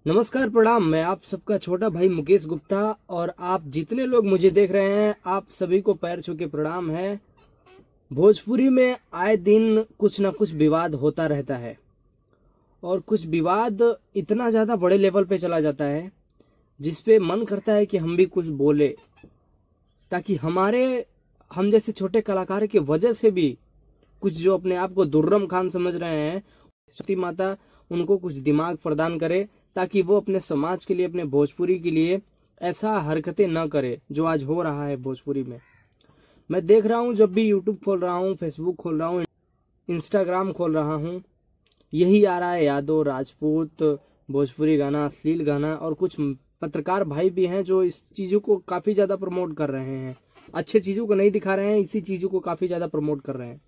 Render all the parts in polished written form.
नमस्कार प्रणाम। मैं आप सबका छोटा भाई मुकेश गुप्ता और आप जितने लोग मुझे देख रहे हैं आप सभी को पैर छू के प्रणाम है। भोजपुरी में आए दिन कुछ ना कुछ विवाद होता रहता है और कुछ विवाद इतना ज्यादा बड़े लेवल पे चला जाता है जिसपे मन करता है कि हम भी कुछ बोले, ताकि हम जैसे छोटे कलाकार की वजह से भी कुछ जो अपने आप को दुर्रम खान समझ रहे हैं, शक्ति माता उनको कुछ दिमाग प्रदान करे ताकि वो अपने समाज के लिए, अपने भोजपुरी के लिए ऐसा हरकतें न करे जो आज हो रहा है भोजपुरी में। मैं देख रहा हूँ, जब भी यूट्यूब खोल रहा हूँ, फेसबुक खोल रहा हूँ, इंस्टाग्राम खोल रहा हूँ, यही आ रहा है यादव राजपूत भोजपुरी गाना, अश्लील गाना। और कुछ पत्रकार भाई भी हैं जो इस चीज़ों को काफ़ी ज़्यादा प्रमोट कर रहे हैं, अच्छे चीज़ों को नहीं दिखा रहे हैं, इसी चीज़ों को काफ़ी ज़्यादा प्रमोट कर रहे हैं।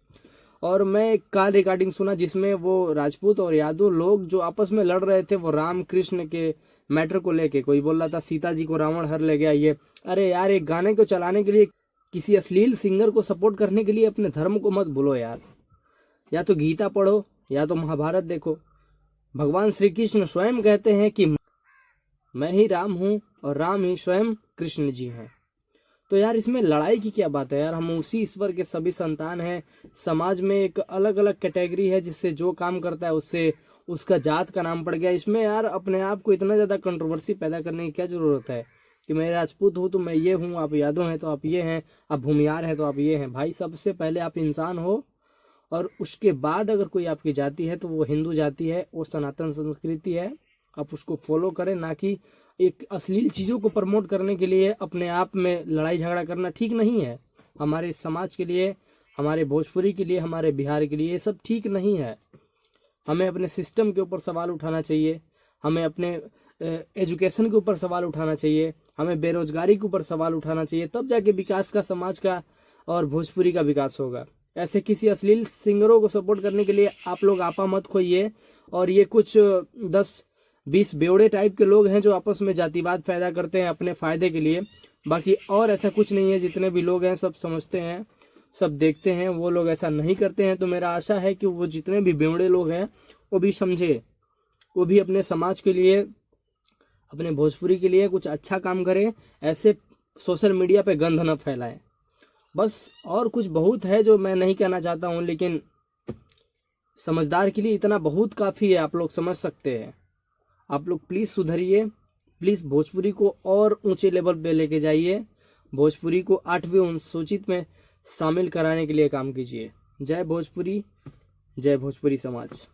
और मैं एक कॉल रिकॉर्डिंग सुना जिसमें वो राजपूत और यादव लोग जो आपस में लड़ रहे थे वो राम कृष्ण के मैटर को लेके, कोई बोल रहा था सीता जी को रावण हर ले गया। ये अरे यार, एक गाने को चलाने के लिए, किसी अश्लील सिंगर को सपोर्ट करने के लिए अपने धर्म को मत भूलो यार। या तो गीता पढ़ो या तो महाभारत देखो। भगवान श्री कृष्ण स्वयं कहते हैं कि मैं ही राम हूँ और राम ही स्वयं कृष्ण जी हैं। तो यार इसमें लड़ाई की क्या बात है यार, हम उसी ईश्वर के सभी संतान हैं। समाज में एक अलग अलग कैटेगरी है जिससे जो काम करता है उससे उसका जात का नाम पड़ गया। इसमें यार अपने आप को इतना ज्यादा कंट्रोवर्सी पैदा करने की क्या जरूरत है कि मैं राजपूत हूँ तो मैं ये हूँ, आप यादव हैं तो आप ये हैं, आप भूमियार हैं तो आप ये हैं। भाई सबसे पहले आप इंसान हो और उसके बाद अगर कोई आपकी जाति है तो वो हिंदू जाति है, वो सनातन संस्कृति है, आप उसको फॉलो करें। ना कि एक अश्लील चीज़ों को प्रमोट करने के लिए अपने आप में लड़ाई झगड़ा करना ठीक नहीं है। हमारे समाज के लिए, हमारे भोजपुरी के लिए, हमारे बिहार के लिए ये सब ठीक नहीं है। हमें अपने सिस्टम के ऊपर सवाल उठाना चाहिए, हमें अपने एजुकेशन के ऊपर सवाल उठाना चाहिए, हमें बेरोजगारी के ऊपर सवाल उठाना चाहिए, तब जाके विकास का, समाज का और भोजपुरी का विकास होगा। ऐसे किसी अश्लील सिंगरों को सपोर्ट करने के लिए आप लोग आपा मत खोइए। और ये कुछ 10-20 बेवड़े टाइप के लोग हैं जो आपस में जातिवाद पैदा करते हैं अपने फायदे के लिए। बाकी और ऐसा कुछ नहीं है। जितने भी लोग हैं सब समझते हैं, सब देखते हैं, वो लोग ऐसा नहीं करते हैं। तो मेरा आशा है कि वो जितने भी बेवड़े लोग हैं वो भी समझे, वो भी अपने समाज के लिए, अपने भोजपुरी के लिए कुछ अच्छा काम करें। ऐसे सोशल मीडिया पे गंद न फैलाएं। बस और कुछ बहुत है जो मैं नहीं कहना चाहता हूँ, लेकिन समझदार के लिए इतना बहुत काफ़ी है, आप लोग समझ सकते हैं। आप लोग प्लीज़ सुधरिए, प्लीज़ भोजपुरी को और ऊंचे लेवल पे लेके जाइए, भोजपुरी को 8वीं अनुसूचित में शामिल कराने के लिए काम कीजिए। जय भोजपुरी, जय भोजपुरी समाज।